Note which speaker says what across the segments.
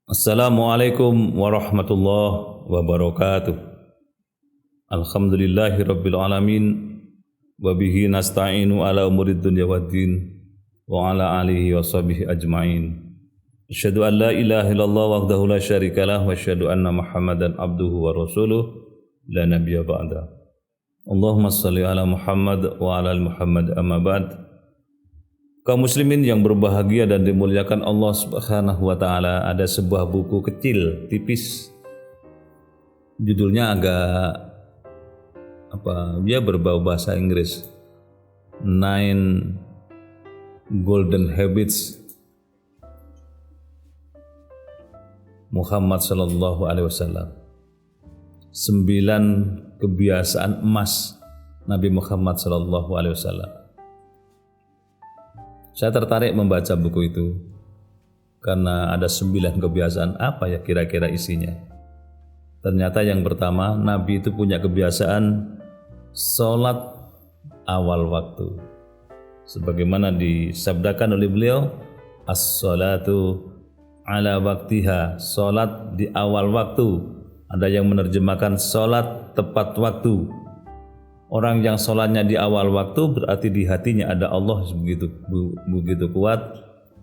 Speaker 1: Assalamualaikum warahmatullahi wabarakatuh. Alhamdulillahi rabbil alamin wa bihi nasta'inu ala umurid dunya waddin wa ala alihi wa sahbihi ajma'in. Asyhadu an la ilaha illallah wahdahu la syarikalah wa asyhadu anna Muhammadan abduhu wa rasuluh la nabiyya ba'da. Allahumma shalli ala Muhammad wa ala ali Muhammad amma ba'd. Kaum muslimin yang berbahagia dan dimuliakan Allah Subhanahu wa taala, ada sebuah buku kecil, tipis. Judulnya agak dia berbau bahasa Inggris. Nine Golden Habits Muhammad sallallahu alaihi wasallam. 9 kebiasaan emas Nabi Muhammad sallallahu alaihi wasallam. Saya tertarik membaca buku itu karena ada 9 kebiasaan. Apa ya kira-kira isinya? Ternyata yang pertama, Nabi itu punya kebiasaan sholat awal waktu. Sebagaimana disabdakan oleh beliau, as-sholatu ala waktiha, sholat di awal waktu. Ada yang menerjemahkan sholat tepat waktu. Orang yang sholatnya di awal waktu berarti di hatinya ada Allah begitu kuat,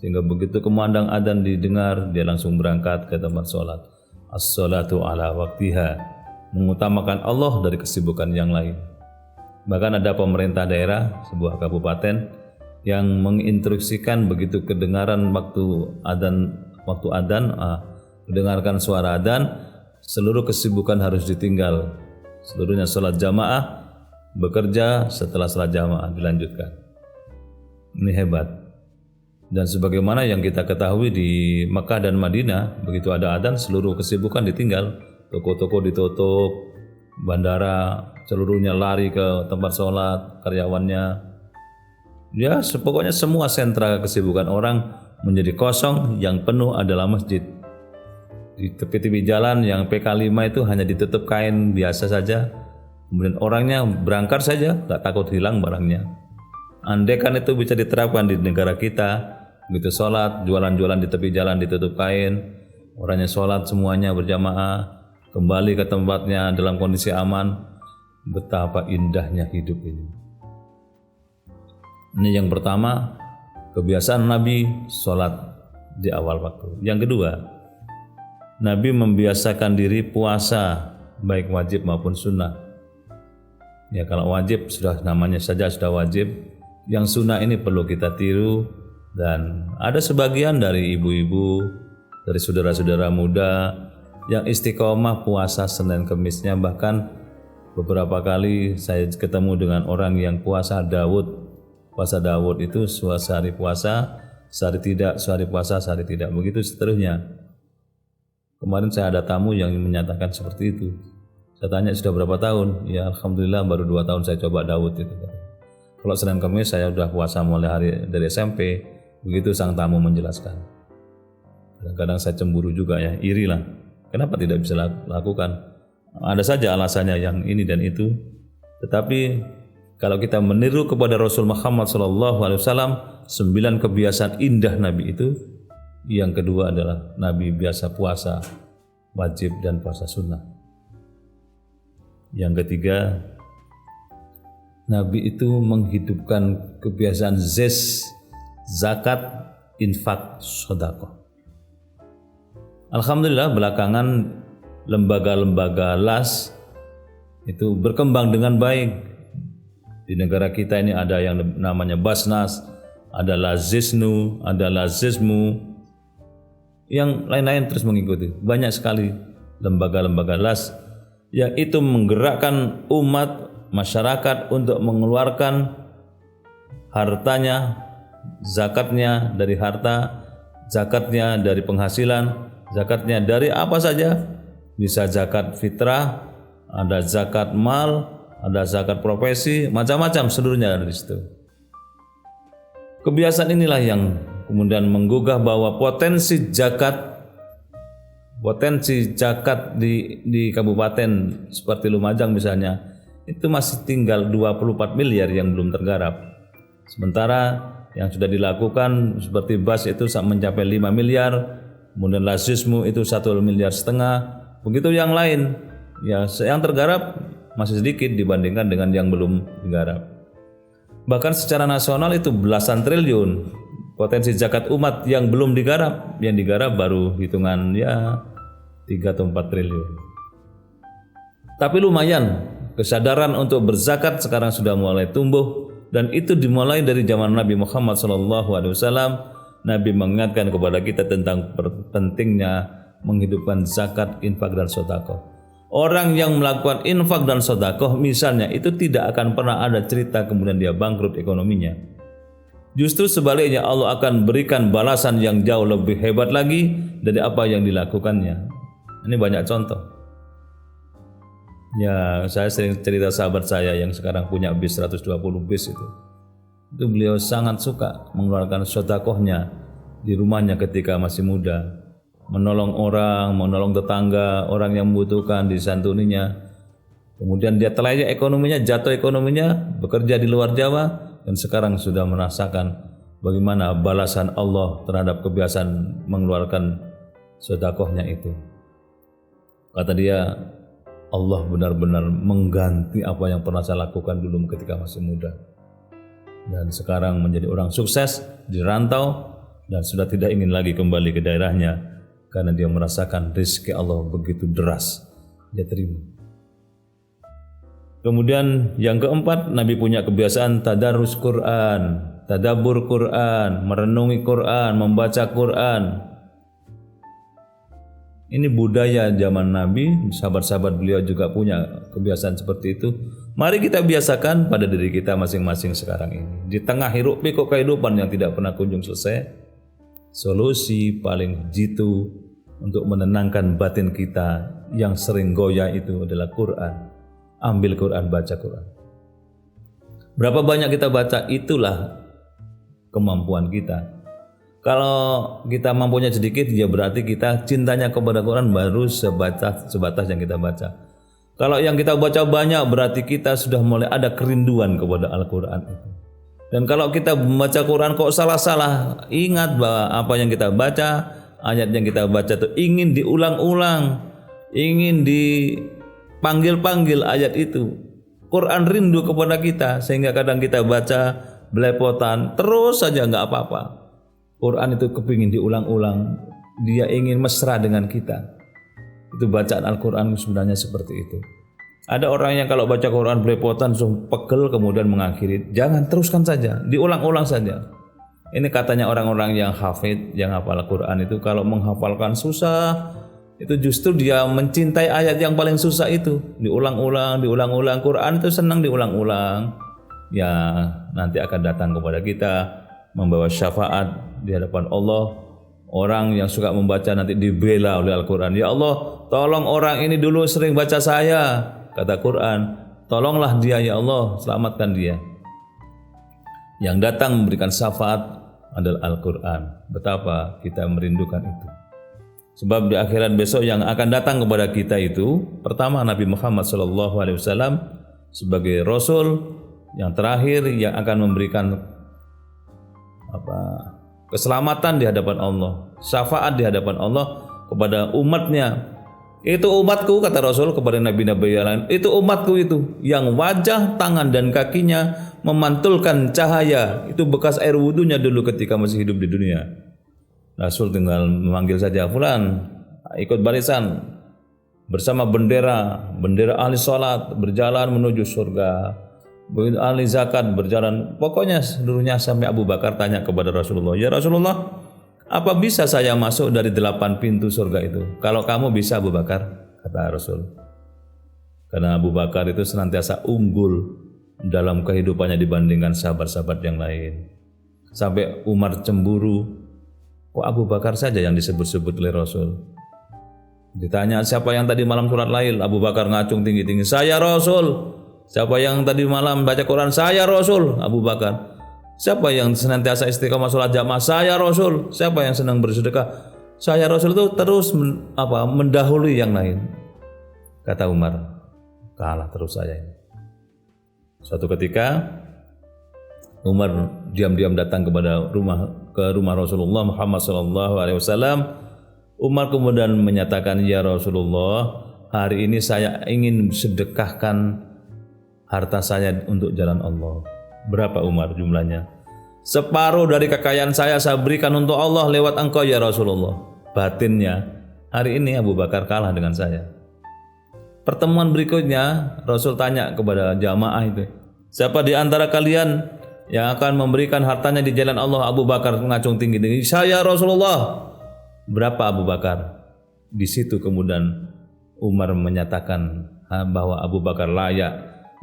Speaker 1: sehingga begitu kumandang adzan didengar dia langsung berangkat ke tempat sholat. As-sholatu ala waktiha, mengutamakan Allah dari kesibukan yang lain. Bahkan ada pemerintah daerah sebuah kabupaten yang menginstruksikan begitu kedengaran waktu adzan, mendengarkan suara adzan, seluruh kesibukan harus ditinggal. Seluruhnya sholat jamaah, bekerja, setelah salat jamaah dilanjutkan. Ini hebat. Dan sebagaimana yang kita ketahui di Mekah dan Madinah, begitu ada adzan seluruh kesibukan ditinggal. Toko-toko ditutup, bandara seluruhnya lari ke tempat sholat, karyawannya. Ya, pokoknya semua sentra kesibukan orang menjadi kosong, yang penuh adalah masjid. Di tepi-tepi jalan yang PK5 itu hanya ditutup kain biasa saja. Kemudian orangnya berangkat saja, gak takut hilang barangnya. Andai kan itu bisa diterapkan di negara kita, begitu sholat, jualan-jualan di tepi jalan ditutup kain, orangnya sholat semuanya berjamaah, kembali ke tempatnya dalam kondisi aman, betapa indahnya hidup ini. Ini yang pertama, kebiasaan Nabi sholat di awal waktu. Yang kedua, Nabi membiasakan diri puasa, baik wajib maupun sunnah. Ya, kalau wajib sudah namanya saja sudah wajib. Yang sunnah ini perlu kita tiru, dan ada sebagian dari ibu-ibu, dari saudara-saudara muda yang istiqomah puasa Senin Kemisnya. Bahkan beberapa kali saya ketemu dengan orang yang puasa Daud. Puasa Daud itu sehari puasa, sehari tidak, sehari puasa, sehari tidak, begitu seterusnya. Kemarin saya ada tamu yang menyatakan seperti itu. Saya tanya sudah berapa tahun? Ya alhamdulillah baru 2 tahun saya coba Daud itu. Kalau Senin Kamis saya sudah puasa mulai dari SMP. Begitu sang tamu menjelaskan. Kadang-kadang saya cemburu juga ya, iri lah. Kenapa tidak bisa lakukan? Ada saja alasannya yang ini dan itu. Tetapi kalau kita meniru kepada Rasul Muhammad SAW, 9 kebiasaan indah Nabi itu. Yang kedua adalah Nabi biasa puasa wajib dan puasa sunnah. Yang ketiga, Nabi itu menghidupkan kebiasaan zakat, infak, sedekah. Alhamdulillah belakangan lembaga-lembaga las itu berkembang dengan baik. Di negara kita ini ada yang namanya Basnas, ada Lazisnu, ada Lazismu, yang lain-lain terus mengikuti. Banyak sekali lembaga-lembaga las yang itu menggerakkan umat masyarakat untuk mengeluarkan hartanya, zakatnya dari harta, zakatnya dari penghasilan, zakatnya dari apa saja. Bisa zakat fitrah, ada zakat mal, ada zakat profesi, macam-macam seluruhnya ada di situ. Kebiasaan inilah yang kemudian menggugah bahwa potensi zakat di kabupaten seperti Lumajang misalnya, itu masih tinggal 24 miliar yang belum tergarap. Sementara yang sudah dilakukan seperti BAS itu mencapai 5 miliar, kemudian lazismu itu 1,5 miliar. Begitu yang lain, ya yang tergarap masih sedikit dibandingkan dengan yang belum digarap. Bahkan secara nasional itu belasan triliun potensi zakat umat yang belum digarap, yang digarap baru hitungan ya 3 atau 4 triliun. Tapi lumayan, kesadaran untuk berzakat sekarang sudah mulai tumbuh, dan itu dimulai dari zaman Nabi Muhammad SAW. Nabi mengingatkan kepada kita tentang pentingnya menghidupkan zakat, infak, dan sedekah. Orang yang melakukan infak dan sedekah misalnya, itu tidak akan pernah ada cerita kemudian dia bangkrut ekonominya. Justru sebaliknya, Allah akan berikan balasan yang jauh lebih hebat lagi dari apa yang dilakukannya. Ini banyak contoh. Ya, saya sering cerita sahabat saya yang sekarang punya bis 120 bis itu. Itu beliau sangat suka mengeluarkan sedekahnya di rumahnya ketika masih muda. Menolong orang, menolong tetangga, orang yang membutuhkan, disantuninya. Kemudian dia telaya ekonominya, jatuh ekonominya, bekerja di luar Jawa, dan sekarang sudah merasakan bagaimana balasan Allah terhadap kebiasaan mengeluarkan sedekahnya itu. Kata dia, Allah benar-benar mengganti apa yang pernah saya lakukan dulu ketika masih muda. Dan sekarang menjadi orang sukses di rantau dan sudah tidak ingin lagi kembali ke daerahnya karena dia merasakan rezeki Allah begitu deras. Dia terima. Kemudian yang keempat, Nabi punya kebiasaan tadarus Quran, tadabbur Quran, merenungi Quran, membaca Quran. Ini budaya zaman Nabi, sahabat-sahabat beliau juga punya kebiasaan seperti itu. Mari kita biasakan pada diri kita masing-masing sekarang ini. Di tengah hiruk pikuk kehidupan yang tidak pernah kunjung selesai, solusi paling jitu untuk menenangkan batin kita yang sering goyah itu adalah Quran. Ambil Quran, baca Quran. Berapa banyak kita baca, itulah kemampuan kita. Kalau kita mampunya sedikit, ya berarti kita cintanya kepada Quran baru sebatas yang kita baca. Kalau yang kita baca banyak, berarti kita sudah mulai ada kerinduan kepada Al-Quran itu. Dan kalau kita membaca Quran kok salah-salah, ingat bahwa apa yang kita baca, ayat yang kita baca itu ingin diulang-ulang, ingin dipanggil-panggil ayat itu. Quran rindu kepada kita, sehingga kadang kita baca belepotan, terus saja nggak apa-apa. Quran itu kepingin diulang-ulang, dia ingin mesra dengan kita. Itu bacaan Al-Quran sebenarnya seperti itu. Ada orang yang kalau baca Quran belepotan langsung pegel kemudian mengakhiri. Jangan, teruskan saja, diulang-ulang saja. Ini katanya orang-orang yang hafid, yang hafal Al-Quran itu kalau menghafalkan susah, itu justru dia mencintai ayat yang paling susah itu. Diulang-ulang, diulang-ulang. Quran itu senang diulang-ulang. Ya, nanti akan datang kepada kita membawa syafaat di hadapan Allah. Orang yang suka membaca nanti dibela oleh Al-Quran. Ya Allah, tolong orang ini dulu sering baca saya, kata Quran. Tolonglah dia ya Allah, selamatkan dia. Yang datang memberikan syafaat adalah Al-Quran. Betapa kita merindukan itu. Sebab di akhirat besok yang akan datang kepada kita itu, pertama Nabi Muhammad SAW sebagai Rasul yang terakhir yang akan memberikan keselamatan di hadapan Allah, syafaat di hadapan Allah kepada umatnya. Itu umatku, kata Rasul kepada Nabi-Nabi yang lain, itu umatku itu yang wajah, tangan dan kakinya memantulkan cahaya. Itu bekas air wudunya dulu ketika masih hidup di dunia. Rasul tinggal memanggil saja, fulan ikut barisan bersama bendera ahli salat berjalan menuju surga. Begitu ahli zakat berjalan, pokoknya seluruhnya sampai Abu Bakar tanya kepada Rasulullah, ya Rasulullah, apa bisa saya masuk dari 8 pintu surga itu? Kalau kamu bisa Abu Bakar, kata Rasul. Karena Abu Bakar itu senantiasa unggul dalam kehidupannya dibandingkan sahabat-sahabat yang lain. Sampai Umar cemburu, kok Abu Bakar saja yang disebut-sebut oleh Rasul? Ditanya siapa yang tadi malam sholat lail, Abu Bakar ngacung tinggi-tinggi, saya Rasul. Siapa yang tadi malam baca Quran? Saya Rasul, Abu Bakar. Siapa yang senantiasa istiqomah sholat jamaah? Saya Rasul. Siapa yang senang bersedekah? Saya Rasul. Itu terus mendahului yang lain. Kata Umar, kalah terus saya. Suatu ketika Umar diam-diam datang ke rumah Rasulullah Muhammad SAW. Umar kemudian menyatakan, ya Rasulullah, hari ini saya ingin sedekahkan harta saya untuk jalan Allah. Berapa Umar jumlahnya? Separuh dari kekayaan saya berikan untuk Allah lewat engkau ya Rasulullah. Batinnya, hari ini Abu Bakar kalah dengan saya. Pertemuan berikutnya Rasul tanya kepada jamaah itu, siapa di antara kalian yang akan memberikan hartanya di jalan Allah? Abu Bakar mengacung tinggi, saya Rasulullah. Berapa Abu Bakar? Di situ kemudian Umar menyatakan bahwa Abu Bakar layak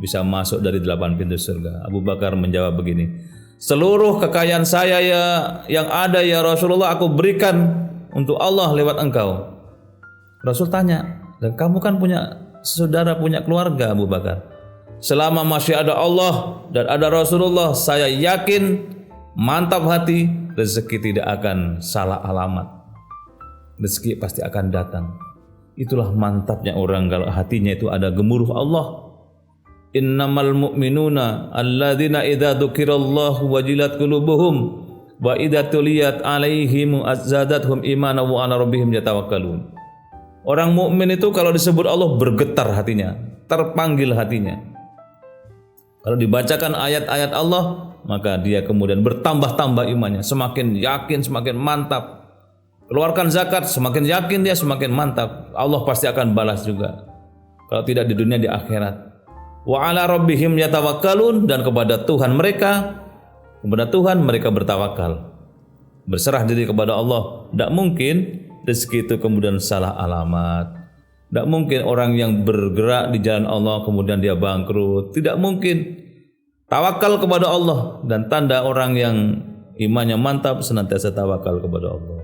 Speaker 1: bisa masuk dari 8 pintu surga. Abu Bakar menjawab begini, seluruh kekayaan saya yang ada ya Rasulullah aku berikan untuk Allah lewat engkau. Rasul tanya, dan kamu kan punya saudara, punya keluarga Abu Bakar. Selama masih ada Allah dan ada Rasulullah, saya yakin, mantap hati, rezeki tidak akan salah alamat. Rezeki pasti akan datang. Itulah mantapnya orang kalau hatinya itu ada gemuruh Allah. Innamal mu'minuna alladzina idza dzukirallahu wajilat qulubuhum wa idza tuliyat alaihim azzadathum imanan wa ala rabbihim yatawakkalun. Orang mukmin itu kalau disebut Allah bergetar hatinya, terpanggil hatinya. Kalau dibacakan ayat-ayat Allah, maka dia kemudian bertambah-tambah imannya, semakin yakin, semakin mantap. Keluarkan zakat, semakin yakin dia, semakin mantap. Allah pasti akan balas juga. Kalau tidak di dunia, di akhirat. Wa ala rabbihim yatawakkalun, dan kepada Tuhan mereka bertawakal. Berserah diri kepada Allah. Tidak mungkin rezeki itu kemudian salah alamat. Tidak mungkin orang yang bergerak di jalan Allah kemudian dia bangkrut. Tidak mungkin. Tawakal kepada Allah, dan tanda orang yang imannya mantap senantiasa tawakal kepada Allah.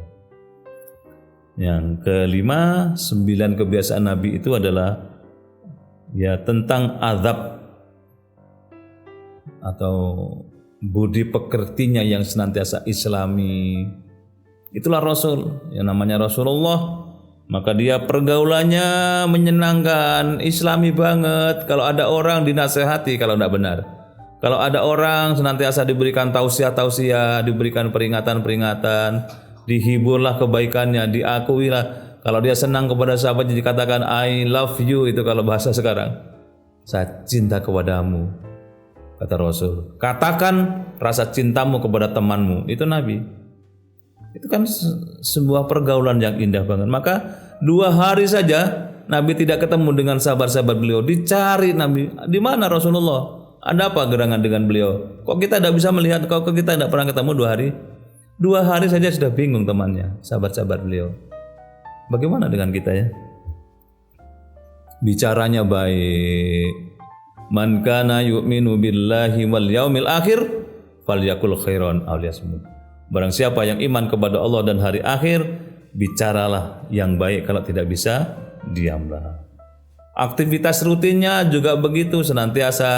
Speaker 1: Yang kelima, 9 kebiasaan Nabi itu adalah tentang azab atau budi pekertinya yang senantiasa islami. Itulah Rasul, yang namanya Rasulullah. Maka dia pergaulannya menyenangkan, islami banget. Kalau ada orang dinasehati kalau tidak benar. Kalau ada orang senantiasa diberikan tausiah-tausiah, diberikan peringatan-peringatan, dihiburlah kebaikannya, diakuilah. Kalau dia senang kepada sahabat dikatakan I love you, itu kalau bahasa sekarang. Saya cinta kepadamu, kata Rasul. Katakan rasa cintamu kepada temanmu, itu Nabi. Itu kan sebuah pergaulan yang indah banget. Maka 2 hari saja Nabi tidak ketemu dengan sahabat-sahabat beliau. Dicari Nabi, di mana Rasulullah? Ada apa gerangan dengan beliau? Kok kita tidak bisa melihat? Kok kita tidak pernah ketemu 2 hari? 2 hari saja sudah bingung temannya, sahabat-sahabat beliau. Bagaimana dengan kita ya? Bicaranya baik. Man kana yu'minu billahi wal yaumil akhir falyakul khairan aw liyasmut. Barang siapa yang iman kepada Allah dan hari akhir, bicaralah yang baik, kalau tidak bisa diamlah. Aktivitas rutinnya juga begitu, senantiasa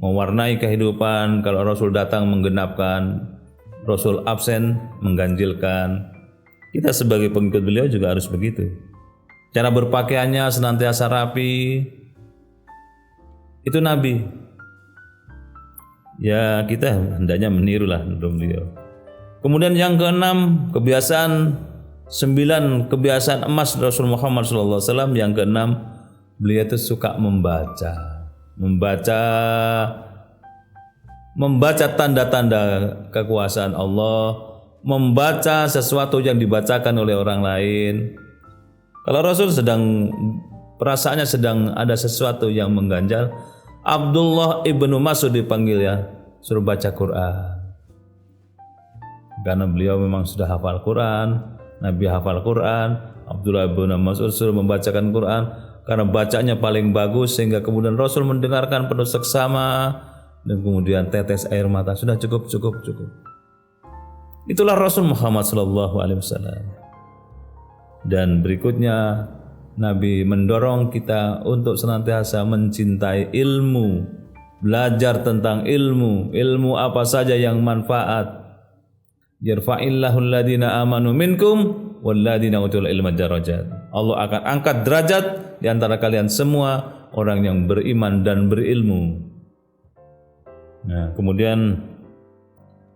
Speaker 1: mewarnai kehidupan. Kalau Rasul datang menggenapkan, Rasul absen mengganjilkan. Kita sebagai pengikut beliau juga harus begitu. Cara berpakaiannya senantiasa rapi. Itu Nabi. Ya kita hendaknya menirulah beliau. Kemudian yang keenam, 9 kebiasaan emas Rasul Muhammad SAW. Yang keenam, beliau itu suka membaca tanda-tanda kekuasaan Allah, membaca sesuatu yang dibacakan oleh orang lain. Kalau Rasul perasaannya sedang ada sesuatu yang mengganjal, Abdullah ibnu Mas'ud dipanggil suruh baca Quran. Karena beliau memang sudah hafal Quran, Nabi hafal Quran, Abdullah ibnu Mas'ud suruh membacakan Quran karena bacanya paling bagus, sehingga kemudian Rasul mendengarkan penuh seksama dan kemudian tetes air mata. Sudah cukup. Itulah Rasul Muhammad SAW. Dan berikutnya Nabi mendorong kita untuk senantiasa mencintai ilmu, belajar tentang ilmu apa saja yang manfaat. Yarfa'illahu alladhina amanu minkum walladhina utul ilma darajat. Allah akan angkat derajat di antara kalian semua orang yang beriman dan berilmu. Nah, kemudian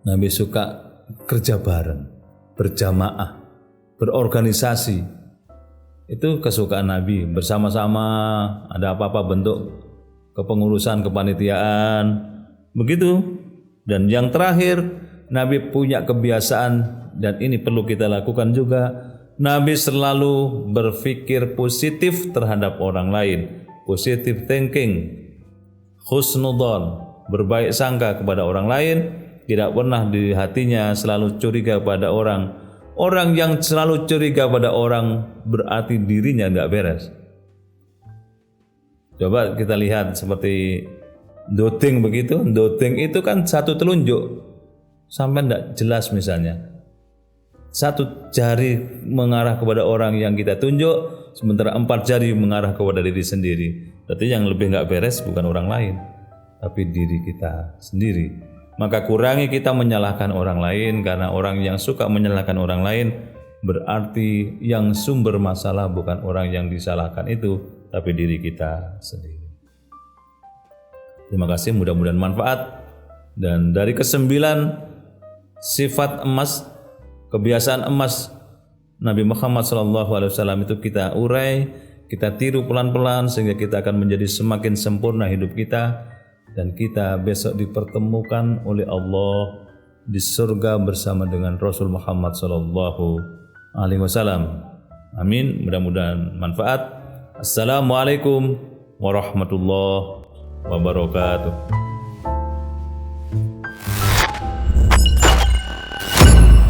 Speaker 1: Nabi suka kerja bareng, berjamaah. berorganisasi. Itu kesukaan Nabi, bersama-sama, ada apa-apa bentuk kepengurusan, kepanitiaan, begitu. Dan yang terakhir, Nabi punya kebiasaan, dan ini perlu kita lakukan juga, Nabi selalu berpikir positif terhadap orang lain, positive thinking, husnudzon, berbaik sangka kepada orang lain, tidak pernah di hatinya selalu curiga pada orang. Orang yang selalu curiga pada orang berarti dirinya nggak beres. Coba kita lihat seperti doting begitu. Doting itu kan satu telunjuk sampai nggak jelas misalnya. Satu jari mengarah kepada orang yang kita tunjuk, sementara 4 jari mengarah kepada diri sendiri. Berarti yang lebih nggak beres bukan orang lain, tapi diri kita sendiri. Maka kurangi kita menyalahkan orang lain, karena orang yang suka menyalahkan orang lain berarti yang sumber masalah bukan orang yang disalahkan itu, tapi diri kita sendiri. Terima kasih, mudah-mudahan manfaat. Dan dari ke-9 sifat emas, kebiasaan emas Nabi Muhammad SAW itu kita urai, kita tiru pelan-pelan sehingga kita akan menjadi semakin sempurna hidup kita. Dan kita besok dipertemukan oleh Allah di surga bersama dengan Rasul Muhammad SAW. Amin. Mudah-mudahan manfaat. Assalamualaikum warahmatullahi wabarakatuh.